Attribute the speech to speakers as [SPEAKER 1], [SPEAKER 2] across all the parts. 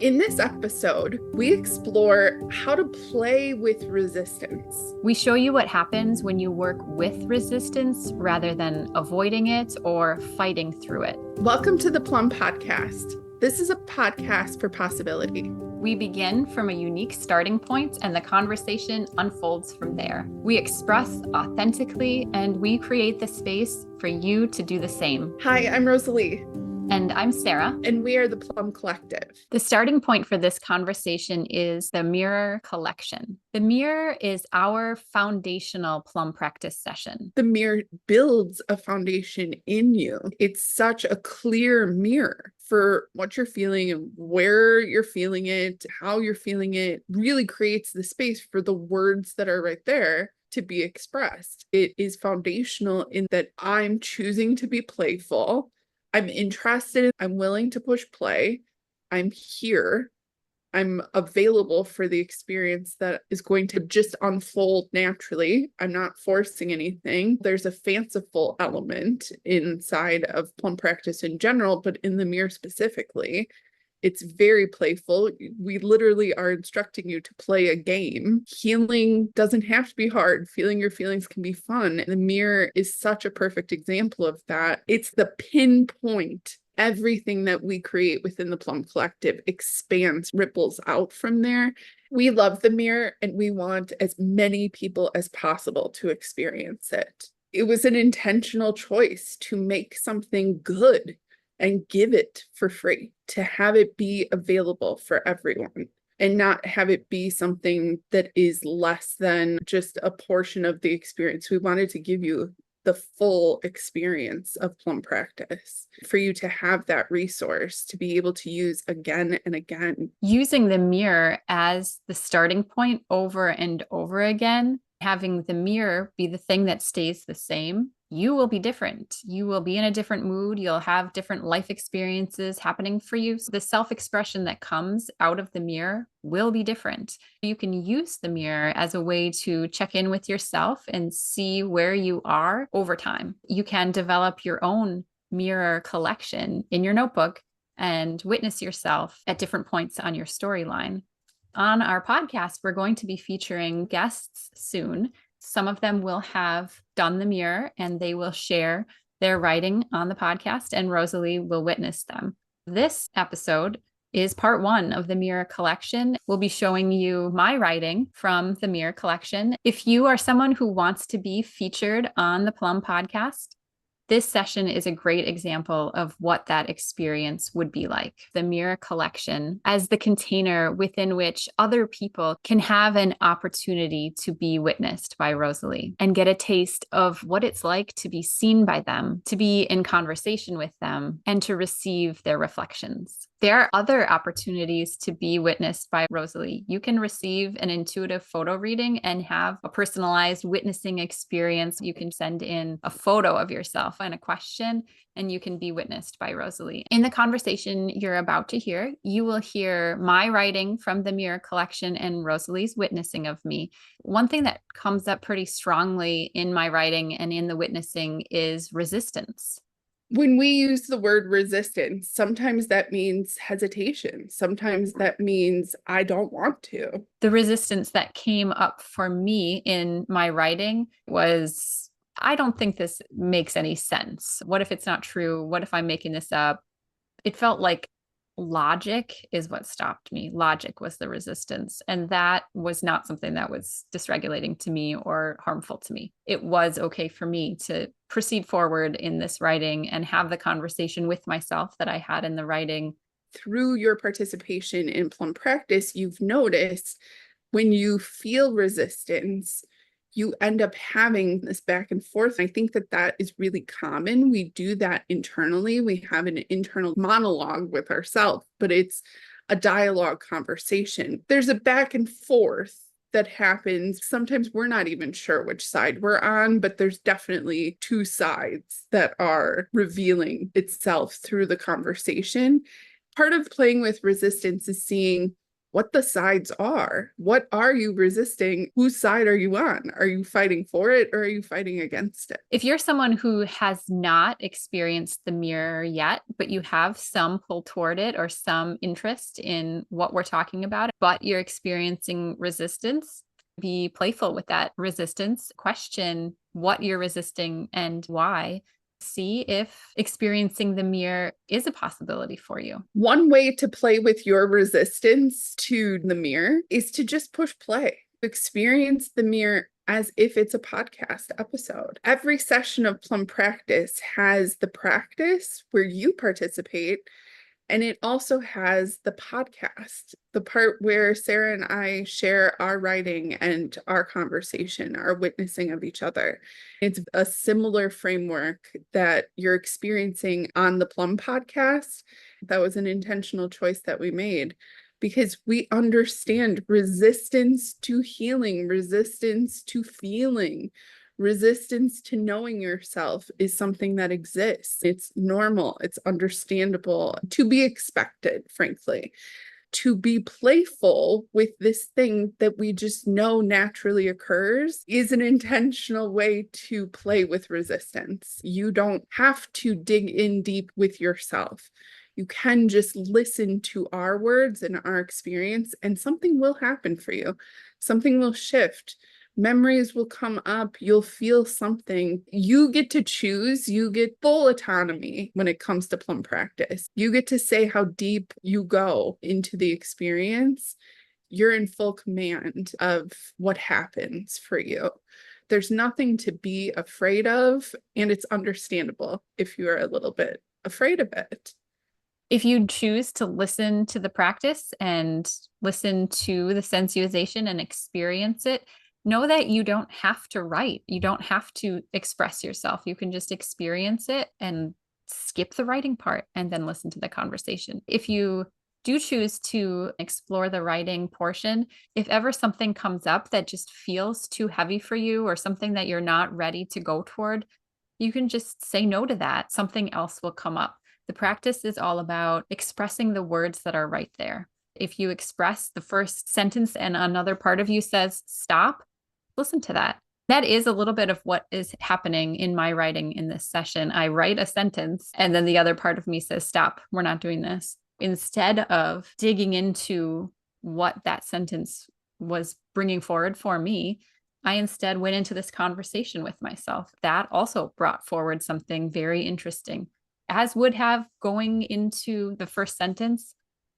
[SPEAKER 1] In this episode, we explore how to play with resistance.
[SPEAKER 2] We show you what happens when you work with resistance rather than avoiding it or fighting through it.
[SPEAKER 1] Welcome to the Plumb Podcast. This is a podcast for possibility.
[SPEAKER 2] We begin from a unique starting point and the conversation unfolds from there. We express authentically and we create the space for you to do the same.
[SPEAKER 1] Hi, I'm Rosalee.
[SPEAKER 2] And I'm Sarah.
[SPEAKER 1] And we are the Plumb Collective.
[SPEAKER 2] The starting point for this conversation is the Mirror Collection. The mirror is our foundational Plumb Practice session.
[SPEAKER 1] The mirror builds a foundation in you. It's such a clear mirror for what you're feeling and where you're feeling it, how you're feeling it, really creates the space for the words that are right there to be expressed. It is foundational in that I'm choosing to be playful. I'm interested, I'm willing to push play, I'm here, I'm available for the experience that is going to just unfold naturally. I'm not forcing anything. There's a fanciful element inside of Plumb Practice in general, but in the mirror specifically, it's very playful. We literally are instructing you to play a game. Healing doesn't have to be hard. Feeling your feelings can be fun. And the mirror is such a perfect example of that. It's the pinpoint. Everything that we create within the Plumb Collective expands, ripples out from there. We love the mirror and we want as many people as possible to experience it. It was an intentional choice to make something good and give it for free, to have it be available for everyone and not have it be something that is less than just a portion of the experience. We wanted to give you the full experience of Plumb Practice for you to have that resource to be able to use again and again.
[SPEAKER 2] Using the mirror as the starting point over and over again, having the mirror be the thing that stays the same, you will be different. You will be in a different mood. You'll have different life experiences happening for you. So the self-expression that comes out of the mirror will be different. You can use the mirror as a way to check in with yourself and see where you are over time. You can develop your own mirror collection in your notebook and witness yourself at different points on your storyline. On our podcast, we're going to be featuring guests soon. Some of them will have done the mirror and they will share their writing on the podcast and Rosalee will witness them. This episode is part 1 of the Mirror Collection. We'll be showing you my writing from the Mirror Collection. If you are someone who wants to be featured on the Plumb podcast, this session is a great example of what that experience would be like. The Mirror Collection as the container within which other people can have an opportunity to be witnessed by Rosalee and get a taste of what it's like to be seen by them, to be in conversation with them, and to receive their reflections. There are other opportunities to be witnessed by Rosalee. You can receive an intuitive photo reading and have a personalized witnessing experience. You can send in a photo of yourself and a question, and you can be witnessed by Rosalee. In the conversation you're about to hear, you will hear my writing from the Mirror Collection and Rosalee's witnessing of me. One thing that comes up pretty strongly in my writing and in the witnessing is resistance.
[SPEAKER 1] When we use the word resistance, sometimes that means hesitation. Sometimes that means I don't want to.
[SPEAKER 2] The resistance that came up for me in my writing was, I don't think this makes any sense. What if it's not true? What if I'm making this up? It felt like logic is what stopped me. Logic was the resistance. And that was not something that was dysregulating to me or harmful to me. It was okay for me to proceed forward in this writing and have the conversation with myself that I had in the writing.
[SPEAKER 1] Through your participation in Plumb Practice, you've noticed when you feel resistance, you end up having this back and forth. I think that that is really common. We do that internally. We have an internal monologue with ourselves, but it's a dialogue conversation. There's a back and forth that happens. Sometimes we're not even sure which side we're on, but there's definitely two sides that are revealing itself through the conversation. Part of playing with resistance is seeing what the sides are. What are you resisting? Whose side are you on? Are you fighting for it or are you fighting against it?
[SPEAKER 2] If you're someone who has not experienced the mirror yet, but you have some pull toward it or some interest in what we're talking about, but you're experiencing resistance, be playful with that resistance. Question what you're resisting and why. See if experiencing the mirror is a possibility for you.
[SPEAKER 1] One way to play with your resistance to the mirror is to just push play. Experience the mirror as if it's a podcast episode. Every session of Plumb Practice has the practice where you participate, and it also has the podcast, the part where Sarah and I share our writing and our conversation, our witnessing of each other. It's a similar framework that you're experiencing on the Plumb podcast. That was an intentional choice that we made because we understand resistance to healing, resistance to feeling, resistance to knowing yourself is something that exists. It's normal, it's understandable, to be expected, frankly. To be playful with this thing that we just know naturally occurs is an intentional way to play with resistance. You don't have to dig in deep with yourself. You can just listen to our words and our experience, and something will happen for you. Something will shift. Memories will come up. You'll feel something. You get to choose. You get full autonomy when it comes to Plumb Practice. You get to say how deep you go into the experience. You're in full command of what happens for you. There's nothing to be afraid of, and it's understandable if you are a little bit afraid of it.
[SPEAKER 2] If you choose to listen to the practice and listen to the sensualization and experience it, know that you don't have to write. You don't have to express yourself. You can just experience it and skip the writing part and then listen to the conversation. If you do choose to explore the writing portion, if ever something comes up that just feels too heavy for you or something that you're not ready to go toward, you can just say no to that. Something else will come up. The practice is all about expressing the words that are right there. If you express the first sentence and another part of you says stop, listen to that. That is a little bit of what is happening in my writing in this session. I write a sentence and then the other part of me says, stop, we're not doing this. Instead of digging into what that sentence was bringing forward for me, I instead went into this conversation with myself. That also brought forward something very interesting, as would have going into the first sentence.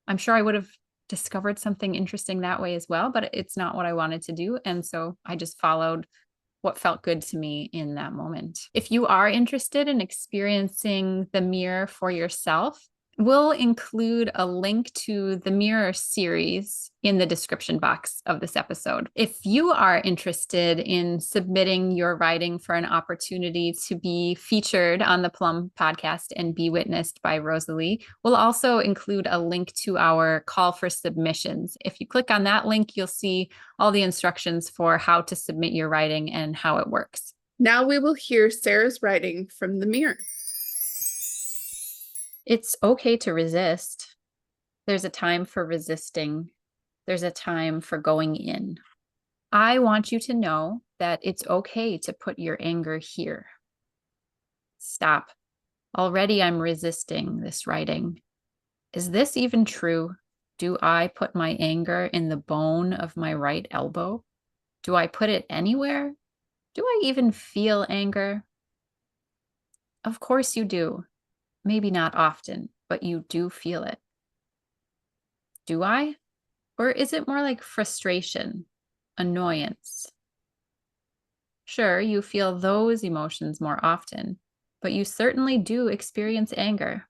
[SPEAKER 2] I'm sure I would have discovered something interesting that way as well, but it's not what I wanted to do. And so I just followed what felt good to me in that moment. If you are interested in experiencing the mirror for yourself, we'll include a link to the mirror series in the description box of this episode. If you are interested in submitting your writing for an opportunity to be featured on the Plumb podcast and be witnessed by Rosalee, we'll also include a link to our call for submissions. If you click on that link, you'll see all the instructions for how to submit your writing and how it works.
[SPEAKER 1] Now we will hear Sarah's writing from the mirror.
[SPEAKER 2] It's okay to resist. There's a time for resisting. There's a time for going in. I want you to know that it's okay to put your anger here. Stop. Already I'm resisting this writing. Is this even true? Do I put my anger in the bone of my right elbow? Do I put it anywhere? Do I even feel anger? Of course you do. Maybe not often, but you do feel it. Do I? Or is it more like frustration, annoyance? Sure, you feel those emotions more often, but you certainly do experience anger.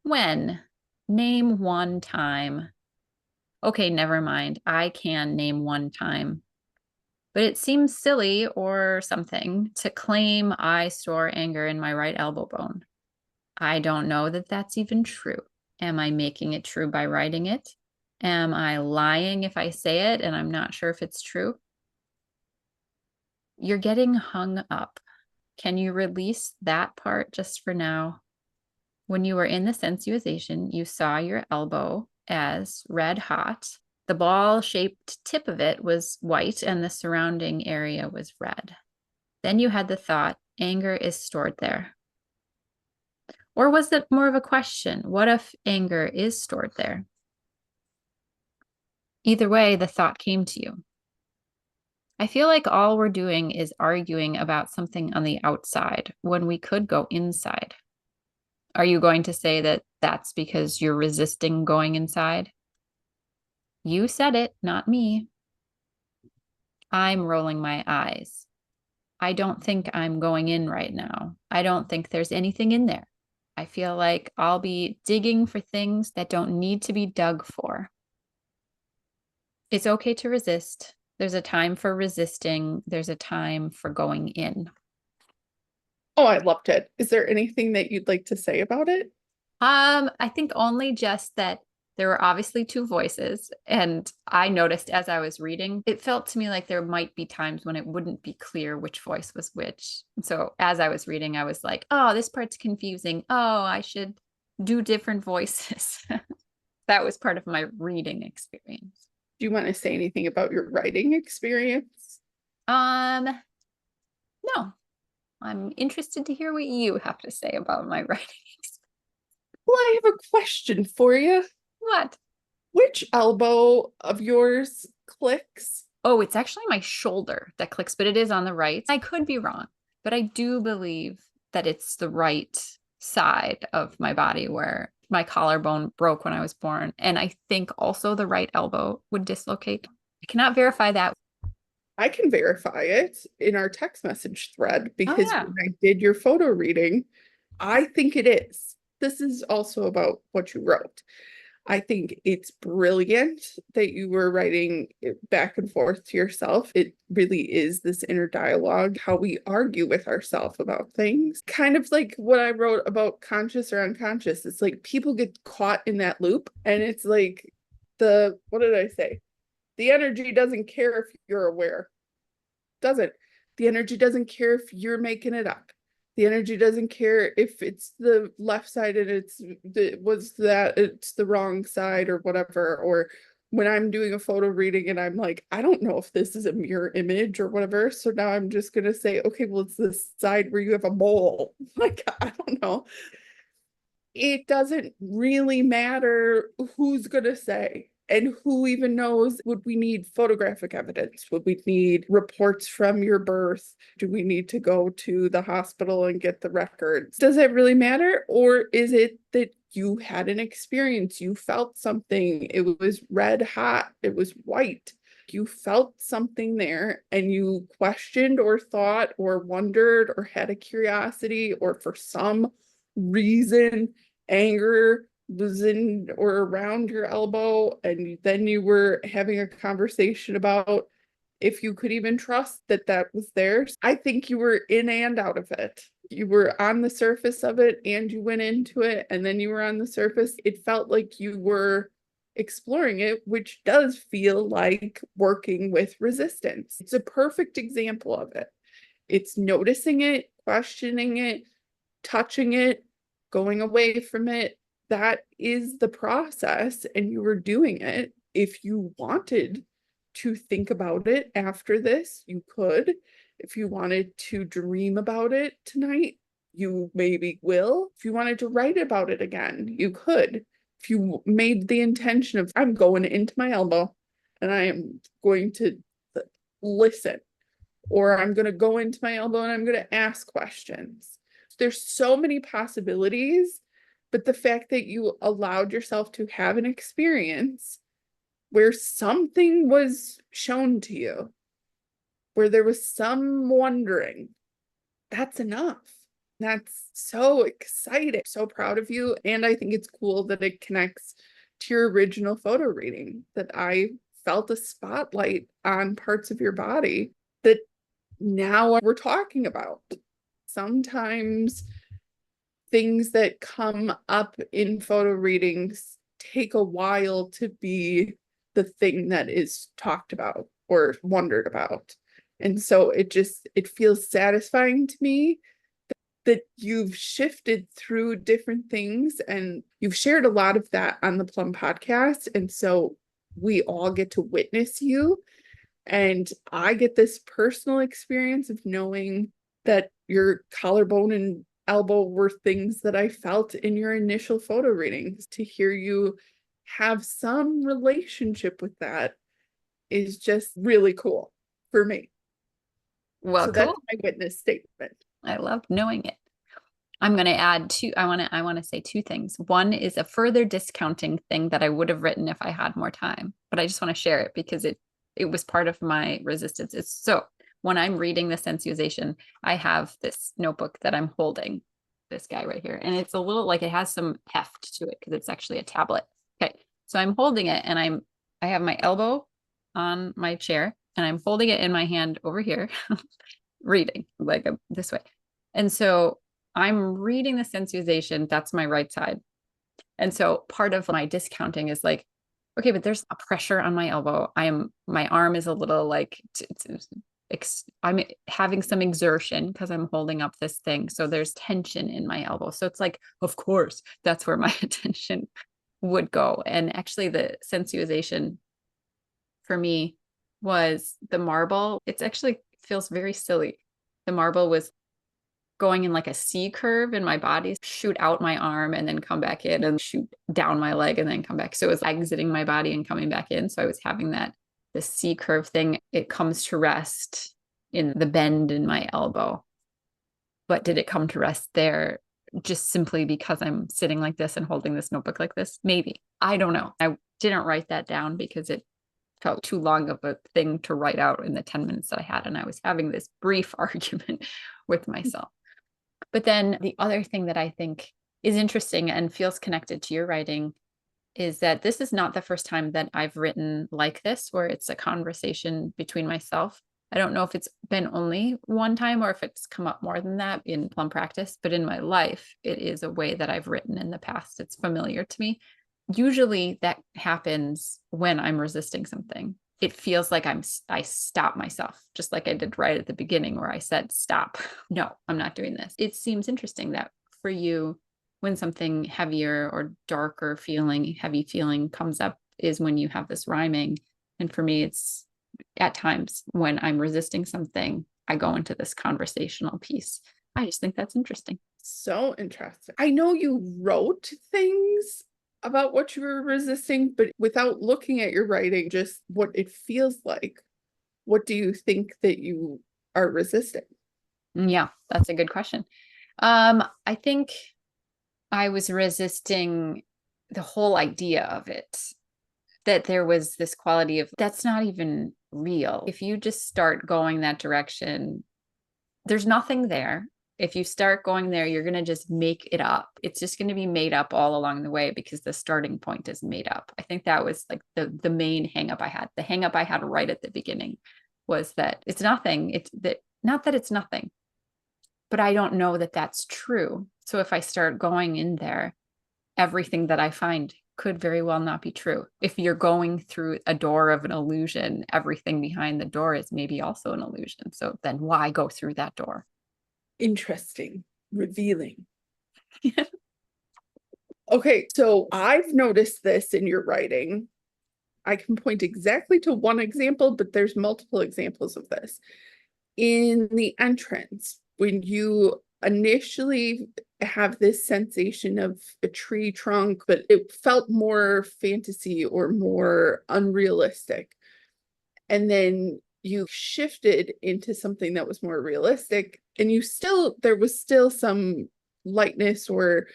[SPEAKER 2] When? Name one time. Okay, never mind. I can name one time. But it seems silly or something to claim I store anger in my right elbow bone. I don't know that that's even true. Am I making it true by writing it? Am I lying if I say it and I'm not sure if it's true? You're getting hung up. Can you release that part just for now? When you were in the sensualization, you saw your elbow as red hot. The ball-shaped tip of it was white and the surrounding area was red. Then you had the thought, anger is stored there. Or was it more of a question? What if anger is stored there? Either way, the thought came to you. I feel like all we're doing is arguing about something on the outside when we could go inside. Are you going to say that that's because you're resisting going inside? You said it, not me. I'm rolling my eyes. I don't think I'm going in right now. I don't think there's anything in there. I feel like I'll be digging for things that don't need to be dug for. It's okay to resist. There's a time for resisting. There's a time for going in.
[SPEAKER 1] Oh, I loved it. Is there anything that you'd like to say about it?
[SPEAKER 2] I think only just that there were obviously two voices, and I noticed as I was reading, it felt to me like there might be times when it wouldn't be clear which voice was which. So as I was reading, I was like, oh, this part's confusing. Oh, I should do different voices. That was part of my reading experience.
[SPEAKER 1] Do you want to say anything about your writing experience?
[SPEAKER 2] No, I'm interested to hear what you have to say about my writing experience.
[SPEAKER 1] Well, I have a question for you.
[SPEAKER 2] What?
[SPEAKER 1] Which elbow of yours clicks?
[SPEAKER 2] Oh, it's actually my shoulder that clicks, but it is on the right. I could be wrong, but I do believe that it's the right side of my body where my collarbone broke when I was born. And I think also the right elbow would dislocate. I cannot verify that.
[SPEAKER 1] I can verify it in our text message thread
[SPEAKER 2] Oh,
[SPEAKER 1] because
[SPEAKER 2] yeah.
[SPEAKER 1] when I did your photo reading, I think it is. This is also about what you wrote. I think it's brilliant that you were writing it back and forth to yourself. It really is this inner dialogue, how we argue with ourselves about things. Kind of like what I wrote about conscious or unconscious. It's like people get caught in that loop, and it's like what did I say? The energy doesn't care if you're aware. Doesn't. The energy doesn't care if you're making it up. The energy doesn't care if it's the left side and it's the wrong side or whatever. Or when I'm doing a photo reading and I'm like, I don't know if this is a mirror image or whatever. So now I'm just gonna say, okay, well, it's the side where you have a mole. Like, I don't know. It doesn't really matter who's gonna say. And who even knows, would we need photographic evidence? Would we need reports from your birth? Do we need to go to the hospital and get the records? Does it really matter? Or is it that you had an experience? You felt something. It was red hot. It was white. You felt something there and you questioned or thought or wondered or had a curiosity, or for some reason, anger was in or around your elbow, and then you were having a conversation about if you could even trust that that was theirs. I think you were in and out of it. You were on the surface of it and you went into it, and then you were on the surface. It felt like you were exploring it, which does feel like working with resistance. It's a perfect example of it. It's noticing it, questioning it, touching it, going away from it. That is the process, and you were doing it. If you wanted to think about it after this, you could. If you wanted to dream about it tonight, you maybe will. If you wanted to write about it again, you could. If you made the intention of, I'm going into my elbow and I am going to listen, or I'm going to go into my elbow and I'm going to ask questions. There's so many possibilities, but the fact that you allowed yourself to have an experience where something was shown to you, where there was some wondering, that's enough. That's so exciting. So proud of you. And I think it's cool that it connects to your original photo reading, that I felt a spotlight on parts of your body that now we're talking about. Sometimes things that come up in photo readings take a while to be the thing that is talked about or wondered about. And so it feels satisfying to me that you've shifted through different things, and you've shared a lot of that on the Plum podcast. And so we all get to witness you. And I get this personal experience of knowing that your collarbone and elbow were things that I felt in your initial photo readings. To hear you have some relationship with that is just really cool for me.
[SPEAKER 2] Well,
[SPEAKER 1] So
[SPEAKER 2] cool.
[SPEAKER 1] that's my witness statement.
[SPEAKER 2] I love knowing it. I'm going to add two. I want to say two things. One is a further discounting thing that I would have written if I had more time, but I just want to share it because it was part of my resistance. It's so when I'm reading the sensuization, I have this notebook that I'm holding, this guy right here, and it's a little like it has some heft to it because it's actually a tablet. Okay, so I'm holding it, and I have my elbow on my chair, and I'm holding it in my hand over here, reading like this way, and so I'm reading the sensuization. That's my right side. And so part of my discounting is like, okay, but there's a pressure on my elbow. My arm is a little like, I'm having some exertion because I'm holding up this thing. So there's tension in my elbow. So it's like, of course, that's where my attention would go. And actually, the sensuization for me was the marble. It's actually feels very silly. The marble was going in like a C curve in my body, shoot out my arm and then come back in and shoot down my leg and then come back. So it was exiting my body and coming back in. So I was having the C curve thing. It comes to rest in the bend in my elbow. But did it come to rest there just simply because I'm sitting like this and holding this notebook like this? Maybe. I don't know. I didn't write that down because it felt too long of a thing to write out in the 10 minutes that I had. And I was having this brief argument with myself. But then the other thing that I think is interesting and feels connected to your writing is that this is not the first time that I've written like this, where it's a conversation between myself. I don't know if it's been only one time or if it's come up more than that in Plumb Practice, but in my life, it is a way that I've written in the past. It's familiar to me. Usually that happens when I'm resisting something. It feels like I stop myself, just like I did right at the beginning where I said, stop. No, I'm not doing this. It seems interesting that for you, when something heavier or darker feeling, heavy feeling comes up is when you have this rhyming. And for me, it's at times when I'm resisting something, I go into this conversational piece. I just think that's interesting.
[SPEAKER 1] So interesting. I know you wrote things about what you were resisting, but without looking at your writing, just what it feels like, what do you think that you are resisting?
[SPEAKER 2] Yeah, that's a good question. I think I was resisting the whole idea of it, that there was this quality of that's not even real. If you just start going that direction, there's nothing there. If you start going there, you're going to just make it up. It's just going to be made up all along the way because the starting point is made up. I think that was like the main hang up I had. The hang up I had right at the beginning was that it's nothing. It's that not that it's nothing, but I don't know that that's true. So if I start going in there, everything that I find could very well not be true. If you're going through a door of an illusion, everything behind the door is maybe also an illusion. So then why go through that door?
[SPEAKER 1] Interesting, revealing. Okay, so I've noticed this in your writing. I can point exactly to one example, but there's multiple examples of this. In the entrance, when you initially have this sensation of a tree trunk, but it felt more fantasy or more unrealistic. And then you shifted into something that was more realistic, and there was still some lightness or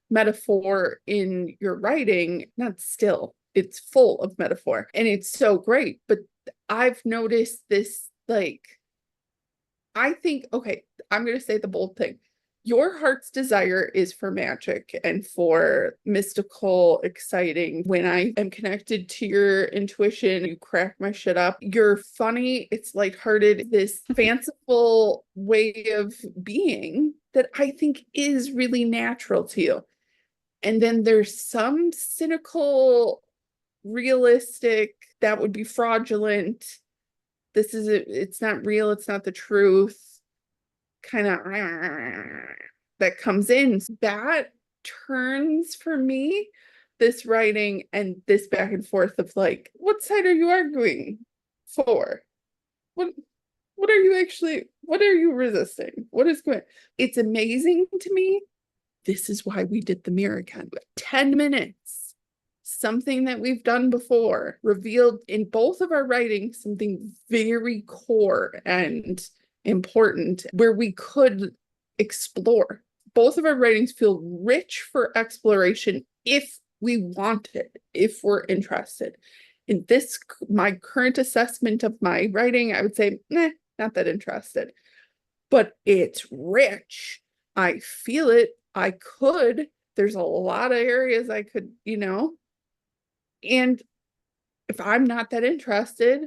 [SPEAKER 1] metaphor in your writing. Not still, it's full of metaphor and it's so great. But I've noticed this, like, I think, okay, I'm going to say the bold thing. Your heart's desire is for magic and for mystical, exciting. When I am connected to your intuition, you crack my shit up. You're funny, it's lighthearted, this fanciful way of being that I think is really natural to you. And then there's some cynical, realistic, that would be fraudulent. It's not real, it's not the truth. Kind of that comes in. That turns for me this writing and this back and forth of like, what side are you arguing for? What what are you resisting? What is going? It's amazing to me. This is why we did the mirror again. 10 minutes. Something that we've done before revealed in both of our writings something very core and important where we could explore. Both of our writings feel rich for exploration if we want it, if we're interested. In this, my current assessment of my writing, I would say, nah, not that interested. But it's rich. I feel it. I could. There's a lot of areas I could, and if I'm not that interested,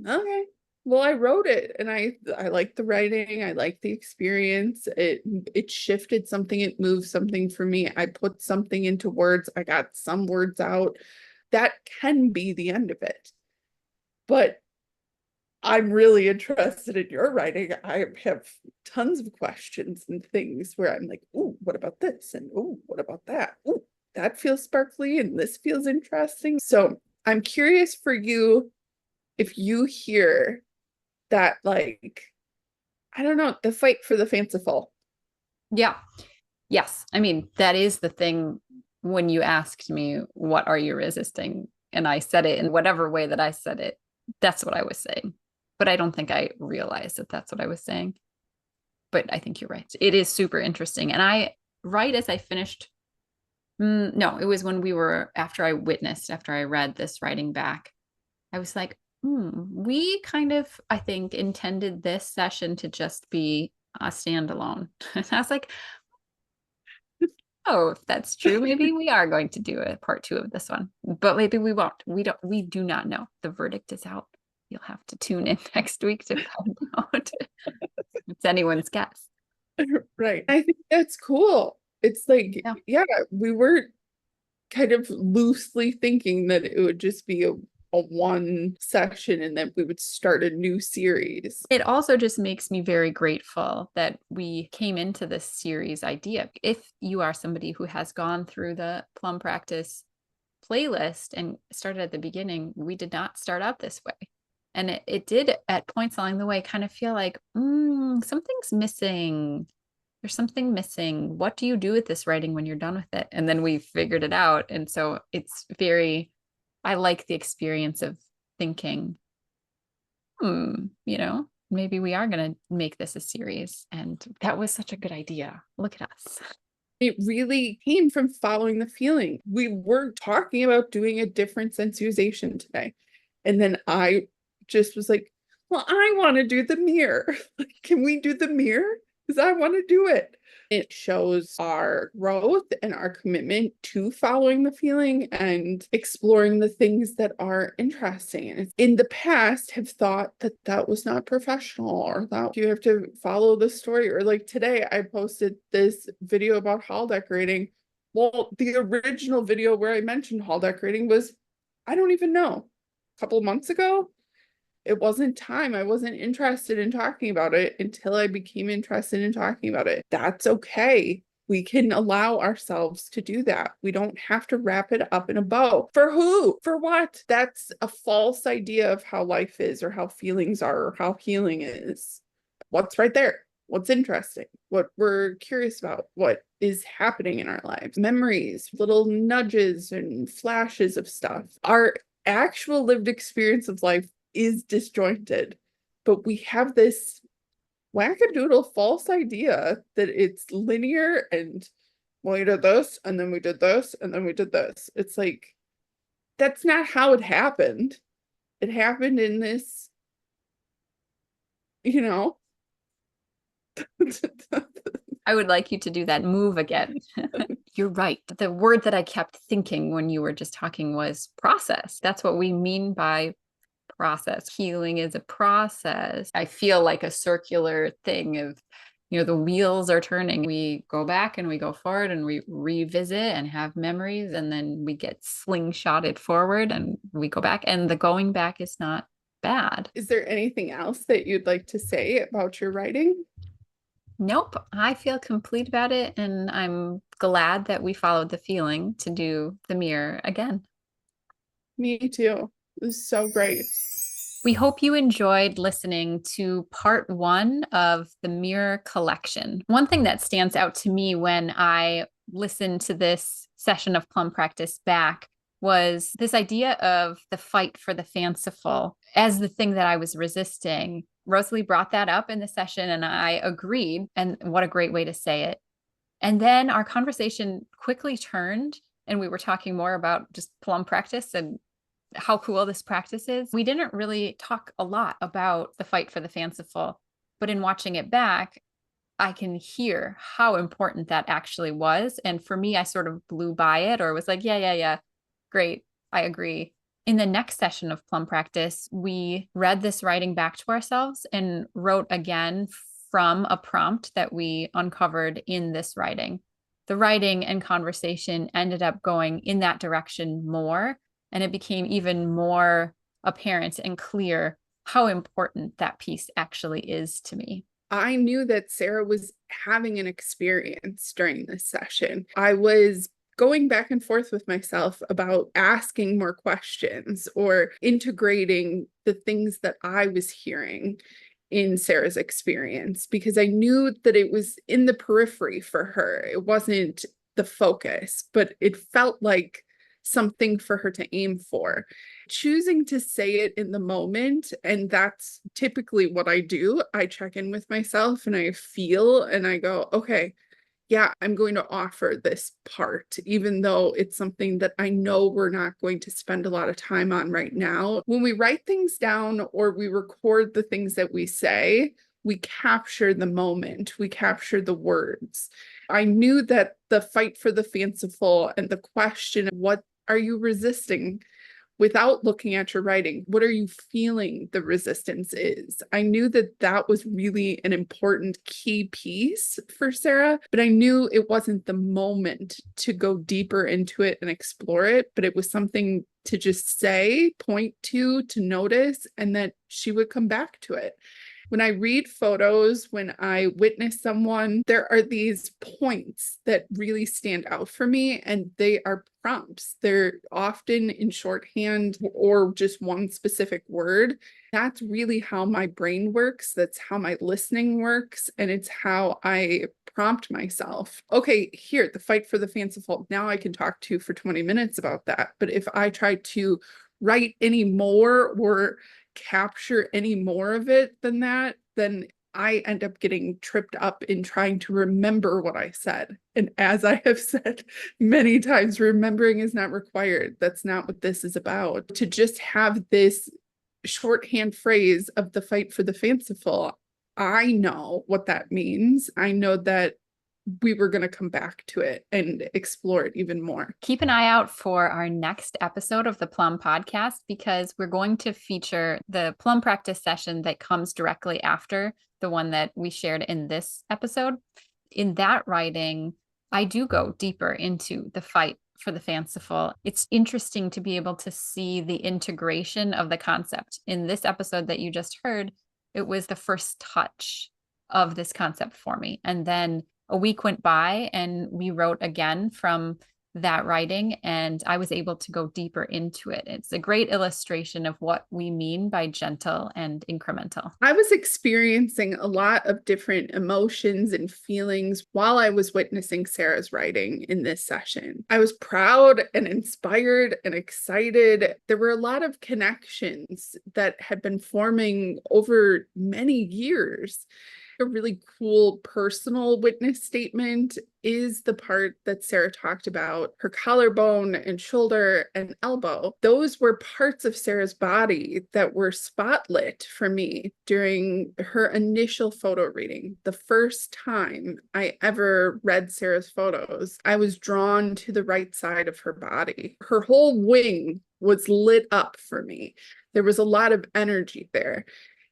[SPEAKER 1] okay, well, I wrote it and I like the writing, I like the experience. It shifted something, it moved something for me. I put something into words, I got some words out. That can be the end of it. But I'm really interested in your writing. I have tons of questions and things where I'm like, oh, what about this? And oh, what about that? Oh, that feels sparkly and this feels interesting. So I'm curious for you if you hear that, like, I don't know, the fight for the fanciful.
[SPEAKER 2] Yeah. Yes. I mean, that is the thing when you asked me, what are you resisting? And I said it in whatever way that I said it. That's what I was saying. But I don't think I realized that that's what I was saying. But I think you're right. It is super interesting. And right as I finished, no, it was when after I read this writing back, I was like, we kind of, I think, intended this session to just be a standalone. And I was like, oh, if that's true, maybe we are going to do a part 2 of this one, but maybe we won't. We do not know. The verdict is out. You'll have to tune in next week to find out. It's anyone's guess.
[SPEAKER 1] Right. I think that's cool. It's like, yeah, we were kind of loosely thinking that it would just be a one session and then we would start a new series.
[SPEAKER 2] It also just makes me very grateful that we came into this series idea. If you are somebody who has gone through the Plumb Practice playlist and started at the beginning, we did not start out this way. And it did at points along the way kind of feel like, something's missing. There's something missing. What do you do with this writing when you're done with it? And then we figured it out. And so I like the experience of thinking, maybe we are going to make this a series. And that was such a good idea. Look at us.
[SPEAKER 1] It really came from following the feeling. We were talking about doing a different sensitization today. And then I just was like, well, I want to do the mirror. Can we do the mirror? Because I want to do it. It shows our growth and our commitment to following the feeling and exploring the things that are interesting. And in the past, have thought that that was not professional or that you have to follow the story. Or like today, I posted this video about hall decorating. Well, the original video where I mentioned hall decorating was, I don't even know, a couple of months ago. It wasn't time. I wasn't interested in talking about it until I became interested in talking about it. That's okay. We can allow ourselves to do that. We don't have to wrap it up in a bow. For who? For what? That's a false idea of how life is or how feelings are or how healing is. What's right there? What's interesting? What we're curious about? What is happening in our lives? Memories, little nudges and flashes of stuff. Our actual lived experience of life is disjointed, but we have this wackadoodle false idea that it's linear and well, we did this and then we did this and then we did this. It's like, that's not how it happened. It happened in this,
[SPEAKER 2] I would like you to do that move again. You're right. The word that I kept thinking when you were just talking was process. That's what we mean by process. Healing is a process. I feel like a circular thing of, the wheels are turning. We go back and we go forward and we revisit and have memories, and then we get slingshotted forward and we go back, and the going back is not bad.
[SPEAKER 1] Is there anything else that you'd like to say about your writing?
[SPEAKER 2] Nope, I feel complete about it, and I'm glad that we followed the feeling to do the mirror again.
[SPEAKER 1] Me too. It was so great.
[SPEAKER 2] We hope you enjoyed listening to part one of the Mirror Collection. One thing that stands out to me when I listened to this session of Plum Practice back was this idea of the fight for the fanciful as the thing that I was resisting. Rosalee brought that up in the session, and I agreed. And what a great way to say it. And then our conversation quickly turned, and we were talking more about just Plum Practice and how cool this practice is. We didn't really talk a lot about the fight for the fanciful, but in watching it back, I can hear how important that actually was. And for me, I sort of blew by it or was like, yeah, great. I agree. In the next session of Plum Practice, we read this writing back to ourselves and wrote again from a prompt that we uncovered in this writing. The writing and conversation ended up going in that direction more, and it became even more apparent and clear how important that piece actually is to me.
[SPEAKER 1] I knew that Sarah was having an experience during this session. I was going back and forth with myself about asking more questions or integrating the things that I was hearing in Sarah's experience, because I knew that it was in the periphery for her. It wasn't the focus, but it felt like something for her to aim for. Choosing to say it in the moment, and that's typically what I do. I check in with myself and I feel and I go, okay, yeah, I'm going to offer this part, even though it's something that I know we're not going to spend a lot of time on right now. When we write things down or we record the things that we say, we capture the moment, we capture the words. I knew that the fight for the fanciful and the question, what are you resisting? Without looking at your writing, what are you feeling the resistance is? I knew that that was really an important key piece for Sarah, but I knew it wasn't the moment to go deeper into it and explore it, but it was something to just say, point to notice, and that she would come back to it. When I read photos, when I witness someone, there are these points that really stand out for me, and they are prompts. They're often in shorthand or just one specific word. That's really how my brain works. That's how my listening works. And it's how I prompt myself. Okay, here, the fight for the fanciful. Now I can talk to you for 20 minutes about that. But if I try to write any more or capture any more of it than that, then I end up getting tripped up in trying to remember what I said. And as I have said many times, remembering is not required. That's not what this is about. To just have this shorthand phrase of the fight for the fanciful, I know what that means. I know that we were going to come back to it and explore it even more.
[SPEAKER 2] Keep an eye out for our next episode of the Plum podcast, because we're going to feature the Plum Practice session that comes directly after the one that we shared in this episode. In that writing, I do go deeper into the fight for the fanciful. It's interesting to be able to see the integration of the concept. In this episode that you just heard, it was the first touch of this concept for me. And then a week went by and we wrote again from that writing, and I was able to go deeper into it. It's a great illustration of what we mean by gentle and incremental.
[SPEAKER 1] I was experiencing a lot of different emotions and feelings while I was witnessing Sarah's writing in this session. I was proud and inspired and excited. There were a lot of connections that had been forming over many years. A really cool personal witness statement is the part that Sarah talked about, her collarbone and shoulder and elbow. Those were parts of Sarah's body that were spotlit for me during her initial photo reading. The first time I ever read Sarah's photos, I was drawn to the right side of her body. Her whole wing was lit up for me. There was a lot of energy there.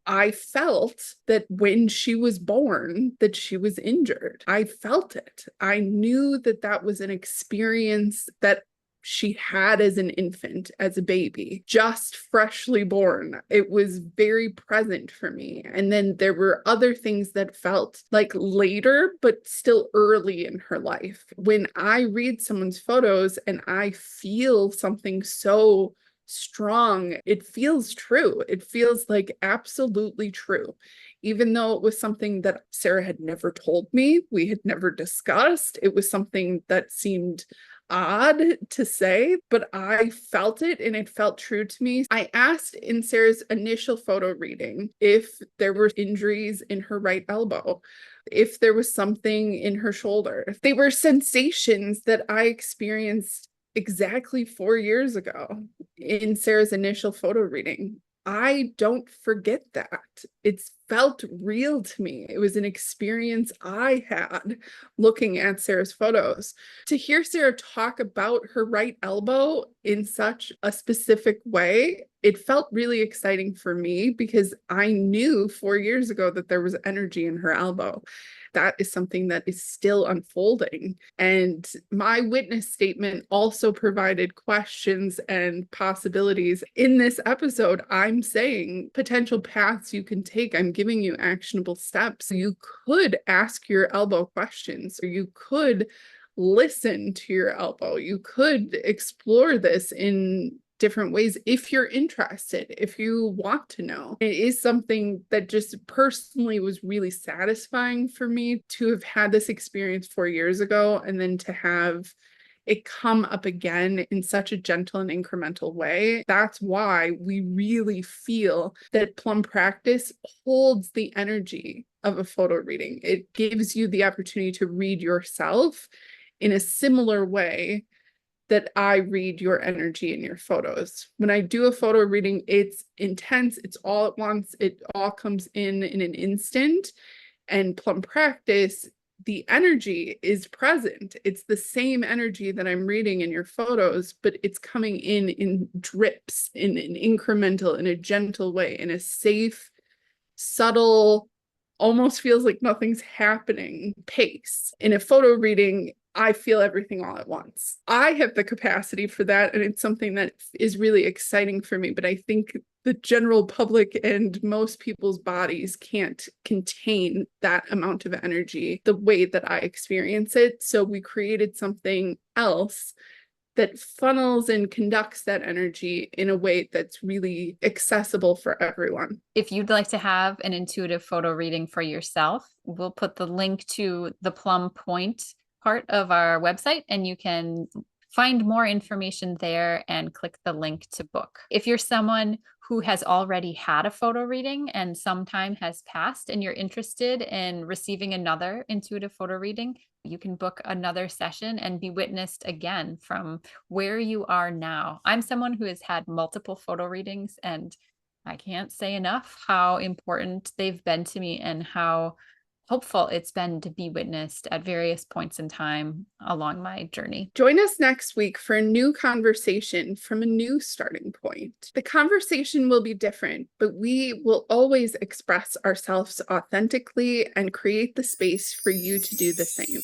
[SPEAKER 1] I felt that when she was born, that she was injured. I felt it. I knew that that was an experience that she had as an infant, as a baby, just freshly born. It was very present for me. And then there were other things that felt like later, but still early in her life. When I read someone's photos and I feel something so strong, it feels true. It feels like absolutely true. Even though it was something that Sarah had never told me, we had never discussed, it was something that seemed odd to say, but I felt it and it felt true to me. I asked in Sarah's initial photo reading if there were injuries in her right elbow, if there was something in her shoulder. They were sensations that I experienced exactly 4 years ago in Sarah's initial photo reading. I don't forget that. It's felt real to me. It was an experience I had looking at Sarah's photos. To hear Sarah talk about her right elbow in such a specific way, it felt really exciting for me because I knew 4 years ago that there was energy in her elbow. That is something that is still unfolding. And my witness statement also provided questions and possibilities. In this episode, I'm saying potential paths you can take. I'm giving you actionable steps. You could ask your elbow questions, or you could listen to your elbow. You could explore this in different ways if you're interested, if you want to know. It is something that just personally was really satisfying for me to have had this experience 4 years ago and then to have it come up again in such a gentle and incremental way. That's why we really feel that Plumb Practice holds the energy of a photo reading. It gives you the opportunity to read yourself in a similar way that I read your energy in your photos. When I do a photo reading, it's intense, it's all at once, it all comes in an instant. And Plumb Practice, the energy is present. It's the same energy that I'm reading in your photos, but it's coming in drips, in an incremental, in a gentle way, in a safe, subtle, almost feels like nothing's happening pace. In a photo reading, I feel everything all at once. I have the capacity for that, and it's something that is really exciting for me, but I think the general public and most people's bodies can't contain that amount of energy the way that I experience it. So we created something else that funnels and conducts that energy in a way that's really accessible for everyone.
[SPEAKER 2] If you'd like to have an intuitive photo reading for yourself, we'll put the link to the Plum Point part of our website, and you can find more information there and click the link to book. If you're someone who has already had a photo reading and some time has passed and you're interested in receiving another intuitive photo reading, you can book another session and be witnessed again from where you are now. I'm someone who has had multiple photo readings, and I can't say enough how important they've been to me and how hopeful it's been to be witnessed at various points in time along my journey.
[SPEAKER 1] Join us next week for a new conversation from a new starting point. The conversation will be different, but we will always express ourselves authentically and create the space for you to do the same.